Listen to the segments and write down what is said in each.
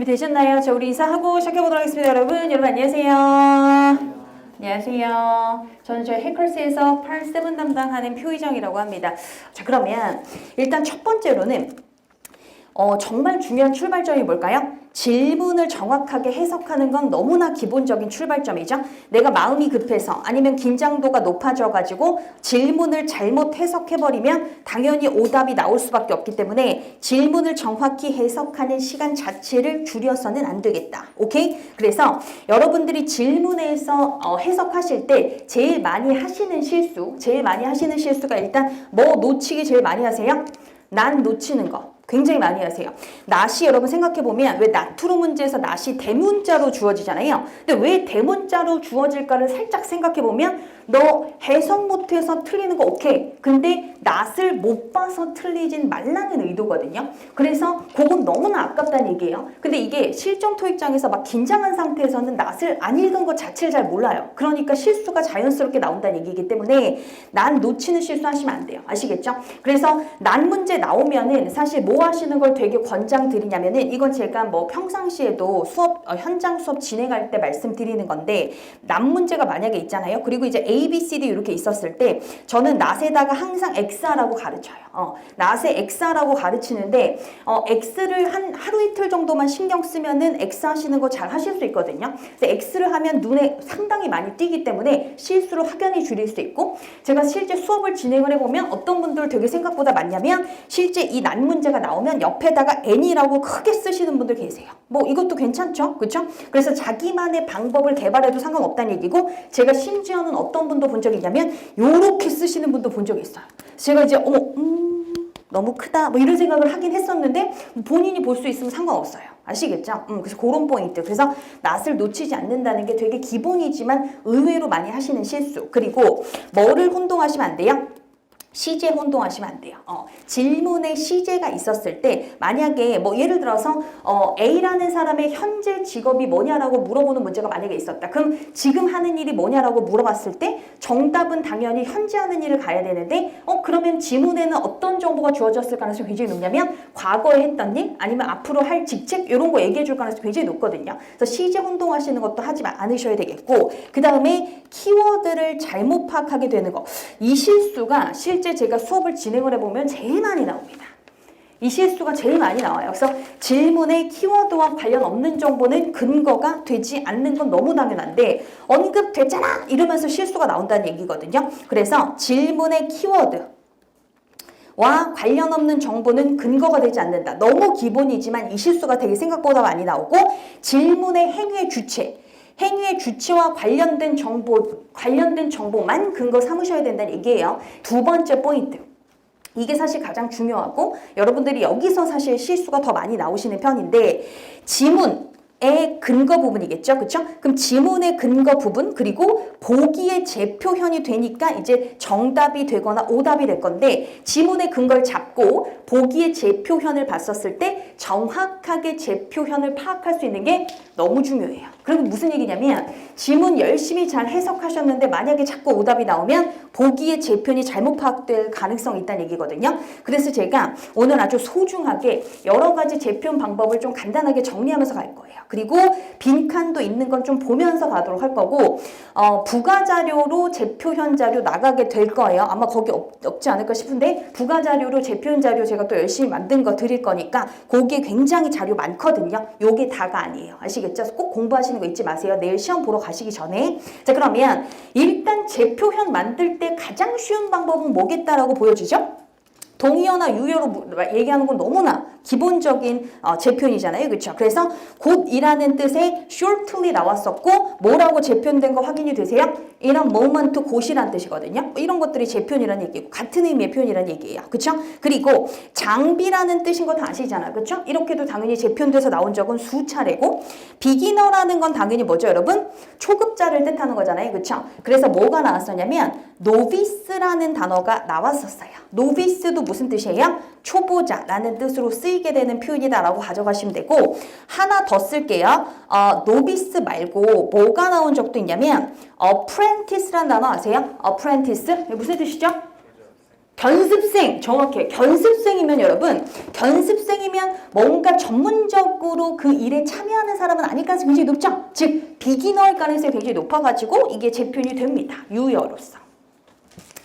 준비되셨나요? 자, 우리 인사하고 시작해보도록 하겠습니다. 여러분 안녕하세요. 안녕하세요. 저는 저희 해커스에서 87 담당하는 표희정이라고 합니다. 자, 그러면 일단 첫 번째로는 정말 중요한 출발점이 뭘까요? 질문을 정확하게 해석하는 건 너무나 기본적인 출발점이죠. 내가 마음이 급해서 아니면 긴장도가 높아져가지고 질문을 잘못 해석해버리면 당연히 오답이 나올 수밖에 없기 때문에 질문을 정확히 해석하는 시간 자체를 줄여서는 안 되겠다. 오케이? 그래서 여러분들이 질문에서 해석하실 때 제일 많이 하시는 실수가 일단 뭐 놓치기 제일 많이 하세요? 난 놓치는 거. 굉장히 많이 하세요. 낫이 여러분 생각해보면 왜 나투로 문제에서 낫이 대문자로 주어지잖아요. 근데 왜 대문자로 주어질까를 살짝 생각해보면 너 해석 못해서 틀리는 거 오케이. 근데 낫을 못 봐서 틀리진 말라는 의도거든요. 그래서 그건 너무나 아깝다는 얘기예요. 근데 이게 실전 토익장에서 막 긴장한 상태에서는 낫을 안 읽은 것 자체를 잘 몰라요. 그러니까 실수가 자연스럽게 나온다는 얘기이기 때문에 난 놓치는 실수 하시면 안 돼요. 아시겠죠? 그래서 난 문제 나오면은 사실 뭐 하시는 걸 되게 권장드리냐면은 이건 제가 뭐 평상시에도 현장 수업 진행할 때 말씀드리는 건데 난 문제가 만약에 있잖아요. 그리고 이제 A, B, C, D 이렇게 있었을 때 저는 낫에다가 항상 X라고 가르쳐요. 낫에 X라고 가르치는데 X를 한 하루 이틀 정도만 신경 쓰면은 X 하시는 거 잘 하실 수 있거든요. 그래서 X를 하면 눈에 상당히 많이 띄기 때문에 실수로 확연히 줄일 수 있고 제가 실제 수업을 진행을 해보면 어떤 분들 되게 생각보다 많냐면 실제 이 난 문제가 나오면 옆에다가 N이라고 크게 쓰시는 분들 계세요. 뭐 이것도 괜찮죠? 그렇죠? 그래서 자기만의 방법을 개발해도 상관없다는 얘기고 제가 심지어는 어떤 분도 본 적이 있냐면 요렇게 쓰시는 분도 본 적이 있어요. 제가 이제 너무 크다 뭐 이런 생각을 하긴 했었는데 본인이 볼 수 있으면 상관없어요. 아시겠죠? 그래서 그런 포인트. 그래서 낫을 놓치지 않는다는 게 되게 기본이지만 의외로 많이 하시는 실수. 그리고 뭐를 혼동하시면 안 돼요? 시제 혼동하시면 안 돼요. 질문에 시제가 있었을 때 만약에 뭐 예를 들어서 A라는 사람의 현재 직업이 뭐냐라고 물어보는 문제가 만약에 있었다. 그럼 지금 하는 일이 뭐냐라고 물어봤을 때 정답은 당연히 현재 하는 일을 가야 되는데 그러면 지문에는 어떤 정보가 주어졌을 가능성이 굉장히 높냐면 과거에 했던 일 아니면 앞으로 할 직책 이런 거 얘기해 줄 가능성이 굉장히 높거든요. 그래서 시제 혼동하시는 것도 하지 않으셔야 되겠고 그 다음에 키워드를 잘못 파악하게 되는 거. 이 실수가 실제 제가 수업을 진행을 해보면 제일 많이 나옵니다. 이 실수가 제일 많이 나와요. 그래서 질문에 키워드와 관련 없는 정보는 근거가 되지 않는 건 너무 당연한데 언급됐잖아! 이러면서 실수가 나온다는 얘기거든요. 그래서 질문의 키워드 와 관련 없는 정보는 근거가 되지 않는다. 너무 기본이지만 이 실수가 되게 생각보다 많이 나오고 질문의 행위의 주체와 관련된 정보만 근거 삼으셔야 된다는 얘기예요. 두 번째 포인트. 이게 사실 가장 중요하고 여러분들이 여기서 사실 실수가 더 많이 나오시는 편인데 지문의 근거 부분이겠죠. 그렇죠? 그럼 지문의 근거 부분 그리고 보기의 제표현이 되니까 이제 정답이 되거나 오답이 될 건데 지문의 근거를 잡고 보기의 제표현을 봤었을 때 정확하게 제표현을 파악할 수 있는 게 너무 중요해요. 그리고 무슨 얘기냐면 지문 열심히 잘 해석하셨는데 만약에 자꾸 오답이 나오면 보기의 제표현이 잘못 파악될 가능성이 있다는 얘기거든요. 그래서 제가 오늘 아주 소중하게 여러 가지 제표현 방법을 좀 간단하게 정리하면서 갈 거예요. 그리고 빈칸도 있는 건 좀 보면서 가도록 할 거고 부가자료로 제표현 자료 나가게 될 거예요. 아마 거기 없지 않을까 싶은데 부가자료로 제표현 자료 제가 또 열심히 만든 거 드릴 거니까 거기에 굉장히 자료 많거든요. 요게 다가 아니에요. 아시겠죠? 꼭 공부하시는 거 잊지 마세요. 내일 시험 보러 가시기 전에. 자, 그러면 일단 제표현 만들 때 가장 쉬운 방법은 뭐겠다라고 보여주죠? 동의어나 유효로 얘기하는 건 너무나 기본적인 제표현이잖아요. 그렇죠? 그래서 곧이라는 뜻의 shortly 나왔었고 뭐라고 제표현된 거 확인이 되세요? in a moment 곧이라는 뜻이거든요. 이런 것들이 제표현이라는 얘기고 같은 의미의 표현이라는 얘기예요. 그렇죠? 그리고 장비라는 뜻인 거 다 아시잖아요. 그렇죠? 이렇게도 당연히 제표현돼서 나온 적은 수차례고 beginner라는 건 당연히 뭐죠, 여러분? 초급자를 뜻하는 거잖아요. 그렇죠? 그래서 뭐가 나왔었냐면 novice라는 단어가 나왔었어요. novice도 무슨 뜻이에요? 초보자라는 뜻으로 쓰이게 되는 표현이다라고 가져가시면 되고 하나 더 쓸게요. novice 말고 뭐가 나온 적도 있냐면 apprentice라는 단어 아세요? apprentice? 무슨 뜻이죠? 견습생, 정확해. 견습생이면 여러분, 견습생이면 뭔가 전문적으로 그 일에 참여하는 사람은 아닐 가능성이 굉장히 높죠? 즉, 비기너일 가능성이 굉장히 높아가지고 이게 재편이 됩니다. 유효어로서.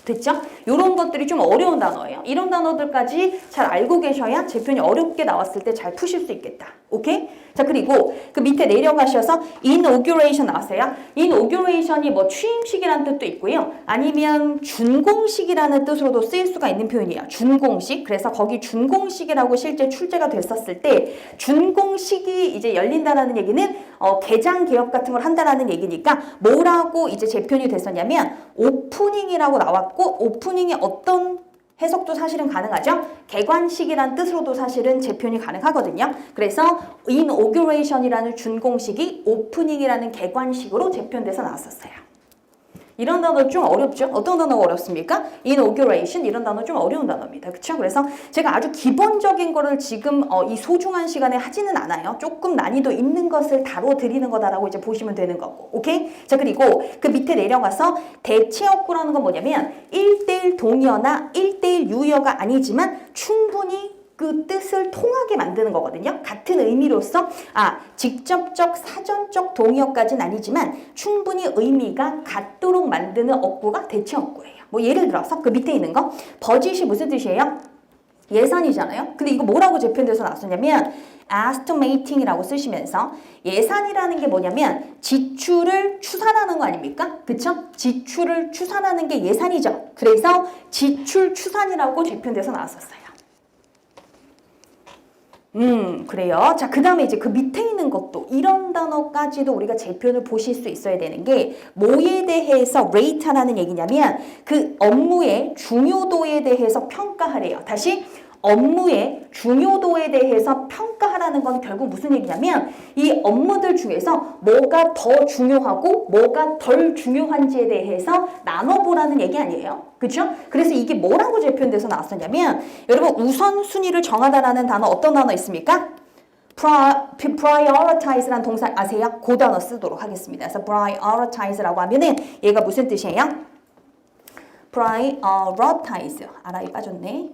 됐죠? 이런 것들이 좀 어려운 단어예요. 이런 단어들까지 잘 알고 계셔야 재편이 어렵게 나왔을 때 잘 푸실 수 있겠다. 오케이? 자, 그리고 그 밑에 내려가셔서 inauguration 나왔어요. inauguration이 뭐 취임식이라는 뜻도 있고요. 아니면 준공식이라는 뜻으로도 쓰일 수가 있는 표현이에요. 준공식. 그래서 거기 준공식이라고 실제 출제가 됐었을 때 준공식이 이제 열린다라는 얘기는 개장 개업 같은 걸 한다라는 얘기니까 뭐라고 이제 재편이 됐었냐면 오프닝이라고 나왔고 오프닝이 어떤 해석도 사실은 가능하죠. 개관식이란 뜻으로도 사실은 재편이 가능하거든요. 그래서 inauguration이라는 준공식이 오프닝이라는 개관식으로 재편돼서 나왔었어요. 이런 단어 좀 어렵죠? 어떤 단어가 어렵습니까? inauguration 이런 단어 좀 어려운 단어입니다. 그렇죠? 그래서 제가 아주 기본적인 거를 지금 이 소중한 시간에 하지는 않아요. 조금 난이도 있는 것을 다뤄드리는 거다라고 이제 보시면 되는 거고. 오케이? 자, 그리고 그 밑에 내려가서 대체어구라는 건 뭐냐면 1대1 동의어나 1대1 유의어가 아니지만 충분히 그 뜻을 통하게 만드는 거거든요. 같은 의미로서 직접적 사전적 동의어까지는 아니지만 충분히 의미가 같도록 만드는 어구가 대체어구예요. 뭐 예를 들어서 그 밑에 있는 거 버짓이 무슨 뜻이에요? 예산이잖아요. 근데 이거 뭐라고 재편돼서 나왔었냐면 estimating이라고 쓰시면서 예산이라는 게 뭐냐면 지출을 추산하는 거 아닙니까? 그쵸? 지출을 추산하는 게 예산이죠. 그래서 지출 추산이라고 재편돼서 나왔었어요. 그래요. 자, 그 다음에 이제 그 밑에 있는 것도 이런 단어까지도 우리가 재편을 보실 수 있어야 되는 게 뭐에 대해서 rate하라는 얘기냐면 그 업무의 중요도에 대해서 평가하래요. 다시 업무의 중요도에 대해서 평가하라는 건 결국 무슨 얘기냐면 이 업무들 중에서 뭐가 더 중요하고 뭐가 덜 중요한지에 대해서 나눠보라는 얘기 아니에요. 그렇죠? 그래서 이게 뭐라고 재편돼서 나왔었냐면 여러분 우선순위를 정하다라는 단어 어떤 단어 있습니까? prioritize라는 동사 아세요? 그 단어 쓰도록 하겠습니다. 그래서 prioritize라고 하면은 얘가 무슨 뜻이에요? prioritize 알아이 빠졌네.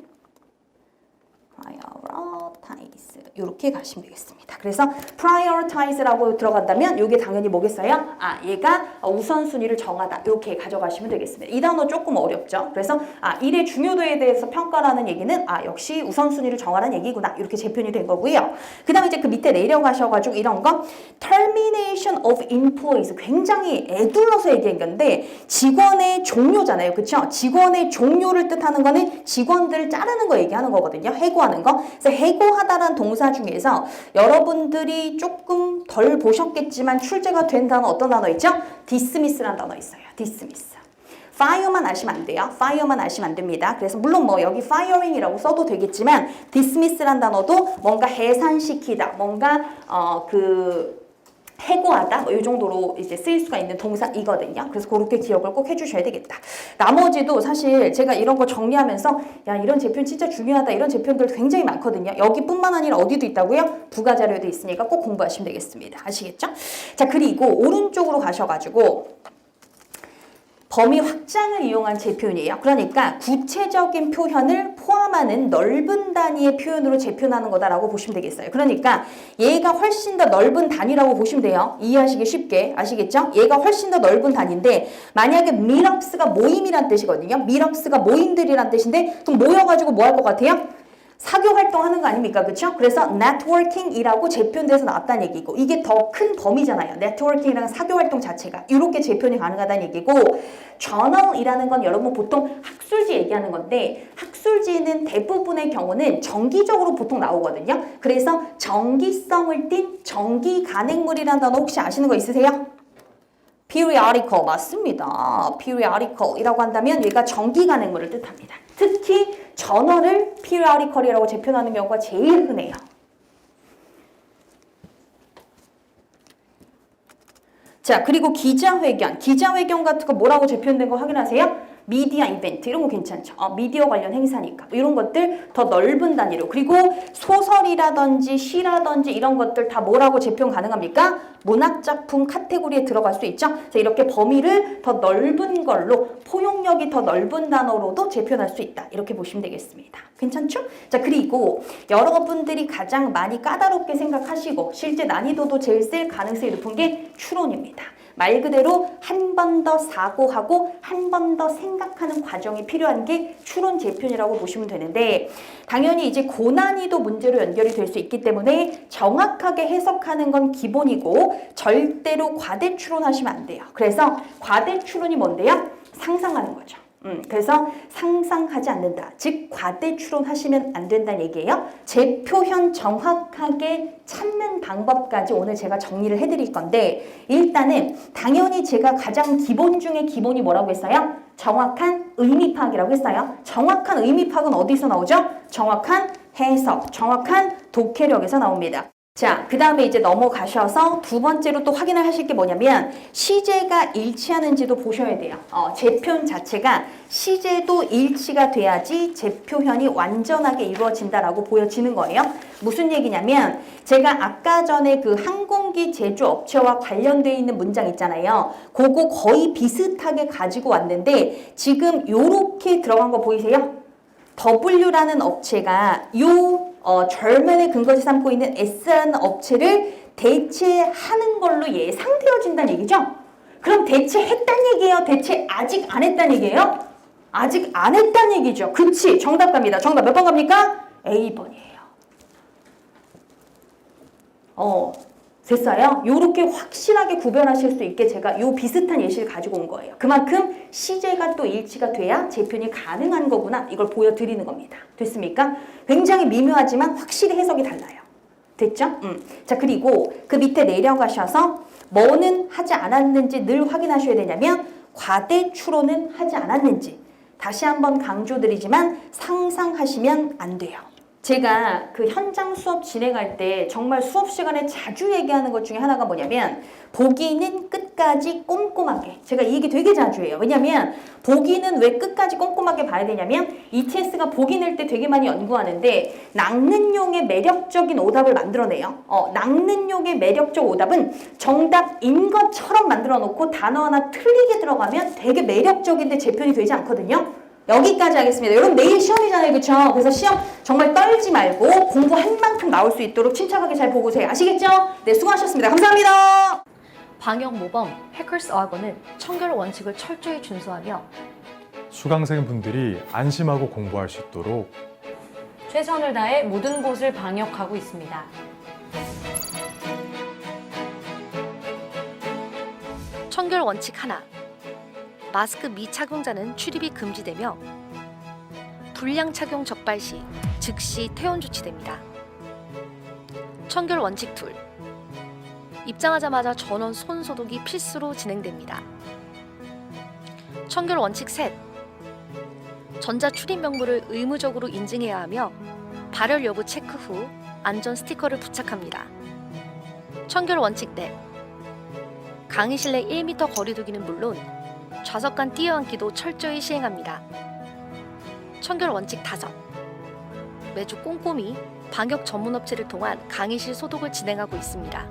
prioritize 이렇게 가시면 되겠습니다. 그래서 prioritize라고 들어간다면 이게 당연히 뭐겠어요? 얘가 우선순위를 정하다 이렇게 가져가시면 되겠습니다. 이 단어 조금 어렵죠? 그래서 일의 중요도에 대해서 평가라는 얘기는 역시 우선순위를 정하라는 얘기구나 이렇게 재편이 된 거고요. 그 다음에 이제 그 밑에 내려가셔가지고 이런 거 termination of employees 굉장히 애둘러서 얘기한 건데 직원의 종료잖아요. 그렇죠? 직원의 종료를 뜻하는 거는 직원들을 자르는 거 얘기하는 거거든요. 해고하는 거. 그래서 해고하다라는 동사 중에서 여러분들이 조금 덜 보셨겠지만 출제가 된 단어 어떤 단어 있죠? dismiss라는 단어 있어요. dismiss. fire만 아시면 안 돼요. fire만 아시면 안 됩니다. 그래서 물론 뭐 여기 firing이라고 써도 되겠지만 dismiss라는 단어도 뭔가 해산시키다, 뭔가 해고하다 뭐 이 정도로 이제 쓰일 수가 있는 동사이거든요. 그래서 그렇게 기억을 꼭 해주셔야 되겠다. 나머지도 사실 제가 이런 거 정리하면서 야 이런 재편 진짜 중요하다 이런 재편들 굉장히 많거든요. 여기뿐만 아니라 어디도 있다고요? 부가 자료도 있으니까 꼭 공부하시면 되겠습니다. 아시겠죠? 자, 그리고 오른쪽으로 가셔가지고 범위 확장을 이용한 재표현이에요. 그러니까 구체적인 표현을 포함하는 넓은 단위의 표현으로 재표현하는 거다라고 보시면 되겠어요. 그러니까 얘가 훨씬 더 넓은 단위라고 보시면 돼요. 이해하시기 쉽게 아시겠죠? 얘가 훨씬 더 넓은 단위인데 만약에 meetups가 모임이란 뜻이거든요. meetups가 모임들이란 뜻인데 그럼 모여가지고 뭐 할 것 같아요? 사교 활동하는 거 아닙니까? 그렇죠? 그래서 네트워킹이라고 재편돼서 나왔다는 얘기고 이게 더 큰 범위잖아요. 네트워킹이라는 사교 활동 자체가 이렇게 재편이 가능하다는 얘기고 저널이라는 건 여러분 보통 학술지 얘기하는 건데 학술지는 대부분의 경우는 정기적으로 보통 나오거든요. 그래서 정기성을 띤 정기 간행물이라는 단어 혹시 아시는 거 있으세요? periodical 맞습니다. periodical이라고 한다면 얘가 정기 간행물을 뜻합니다. 특히 저널을 periodical이라고 재편하는 경우가 제일 흔해요. 자, 그리고 기자회견 같은 거 뭐라고 재편된 거 확인하세요? 미디어 이벤트 이런 거 괜찮죠. 미디어 관련 행사니까 이런 것들 더 넓은 단위로 그리고 소설이라든지 시라든지 이런 것들 다 뭐라고 재평 가능합니까? 문학작품 카테고리에 들어갈 수 있죠. 자, 이렇게 범위를 더 넓은 걸로 포용력이 더 넓은 단어로도 재표현할 수 있다. 이렇게 보시면 되겠습니다. 괜찮죠? 자, 그리고 여러분들이 가장 많이 까다롭게 생각하시고 실제 난이도도 제일 셀 가능성이 높은 게 추론입니다. 말 그대로 한 번 더 사고하고 한 번 더 생각하는 과정이 필요한 게 추론 재편이라고 보시면 되는데 당연히 이제 고난이도 문제로 연결이 될 수 있기 때문에 정확하게 해석하는 건 기본이고 절대로 과대 추론하시면 안 돼요. 그래서 과대 추론이 뭔데요? 상상하는 거죠. 그래서 상상하지 않는다. 즉 과대 추론하시면 안 된다는 얘기예요. 재표현 정확하게 찾는 방법까지 오늘 제가 정리를 해드릴 건데 일단은 당연히 제가 가장 기본 중에 기본이 뭐라고 했어요? 정확한 의미 파악이라고 했어요. 정확한 의미 파악은 어디서 나오죠? 정확한 해석, 정확한 독해력에서 나옵니다. 자, 그 다음에 이제 넘어가셔서 두 번째로 또 확인을 하실 게 뭐냐면 시제가 일치하는지도 보셔야 돼요. 재표현 자체가 시제도 일치가 돼야지 재표현이 완전하게 이루어진다라고 보여지는 거예요. 무슨 얘기냐면 제가 아까 전에 그 항공기 제조업체와 관련되어 있는 문장 있잖아요. 그거 거의 비슷하게 가지고 왔는데 지금 요렇게 들어간 거 보이세요? W라는 업체가 절면의 근거지 삼고 있는 S라는 업체를 대체하는 걸로 예상되어진다는 얘기죠? 그럼 대체했다는 얘기예요? 대체 아직 안 했다는 얘기예요? 아직 안 했다는 얘기죠. 그치? 정답 갑니다. 정답 몇 번 갑니까? A번이에요. 됐어요? 요렇게 확실하게 구별하실 수 있게 제가 요 비슷한 예시를 가지고 온 거예요. 그만큼 시제가 또 일치가 돼야 재편이 가능한 거구나. 이걸 보여드리는 겁니다. 됐습니까? 굉장히 미묘하지만 확실히 해석이 달라요. 됐죠? 자, 그리고 그 밑에 내려가셔서 뭐는 하지 않았는지 늘 확인하셔야 되냐면 과대 추론은 하지 않았는지 다시 한번 강조드리지만 상상하시면 안 돼요. 제가 그 현장 수업 진행할 때 정말 수업 시간에 자주 얘기하는 것 중에 하나가 뭐냐면 보기는 끝까지 꼼꼼하게 제가 이 얘기 되게 자주 해요. 왜냐면 보기는 왜 끝까지 꼼꼼하게 봐야 되냐면 ETS가 보기 낼 때 되게 많이 연구하는데 낚는용의 매력적인 오답을 만들어내요. 낚는용의 매력적 오답은 정답인 것처럼 만들어 놓고 단어 하나 틀리게 들어가면 되게 매력적인데 재편이 되지 않거든요. 여기까지 하겠습니다. 여러분 내일 시험이잖아요. 그쵸? 그래서 시험 정말 떨지 말고 공부할 만큼 나올 수 있도록 침착하게 잘 보고 오세요. 아시겠죠? 네, 수고하셨습니다. 감사합니다. 방역 모범 해커스 어학원은 청결 원칙을 철저히 준수하며 수강생분들이 안심하고 공부할 수 있도록 최선을 다해 모든 곳을 방역하고 있습니다. 청결 원칙 하나. 마스크 미착용자는 출입이 금지되며 불량 착용 적발 시 즉시 퇴원 조치됩니다. 청결 원칙 둘. 입장하자마자 전원 손 소독이 필수로 진행됩니다. 청결 원칙 셋. 전자 출입 명부를 의무적으로 인증해야 하며 발열 여부 체크 후 안전 스티커를 부착합니다. 청결 원칙 넷. 강의실 내 1m 거리두기는 물론 좌석 간 뛰어앉기도 철저히 시행합니다. 청결 원칙 다섯. 매주 꼼꼼히 방역 전문업체를 통한 강의실 소독을 진행하고 있습니다.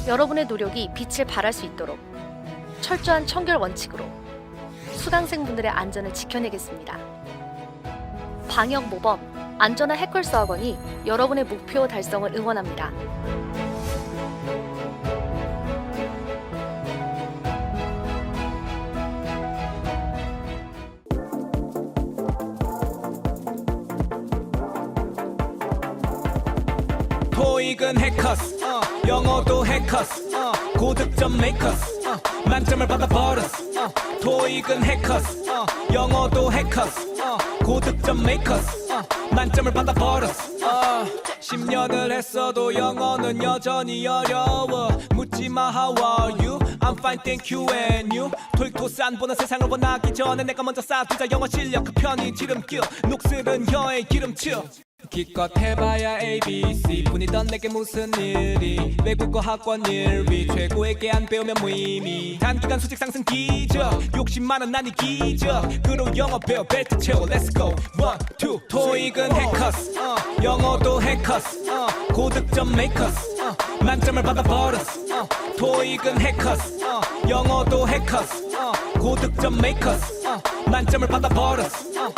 여러분의 노력이 빛을 발할 수 있도록 철저한 청결 원칙으로 수강생분들의 안전을 지켜내겠습니다. 방역 모범, 안전한 해커스 학원이 여러분의 목표 달성을 응원합니다. 토익은 해커스 영어도 해커스 고득점 메이커스 만점을 받아버렸어 토익은 해커스 영어도 해커스 고득점 메이커스 만점을 받아버렸어 10년을 했어도 영어는 여전히 어려워 묻지마 how are you I'm fine thank you and you 토익 토산 보는 세상을 원하기 전에 내가 먼저 쌓아두자 영어 실력 그 편이 지름길 녹슬은 혀의 기름칠 기껏 해봐야 ABC 뿐이던 내게 무슨 일이 외국어 학원 1위 최고에게 안 배우면 무의미 단기간 수직 상승 기적 욕심 많은 난이 기적 그로 영어 배워 벨트 채워 Let's go 1, 2 토익은 해커스 영어도 해커스 고득점 메이커스 만점을 받아 버렸어 토익은 해커스 영어도 해커스 고득점 메이커스 만점을 받아 버렸어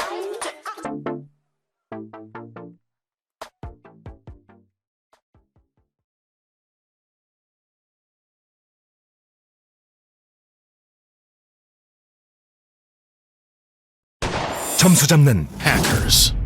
점수 잡는 Hackers.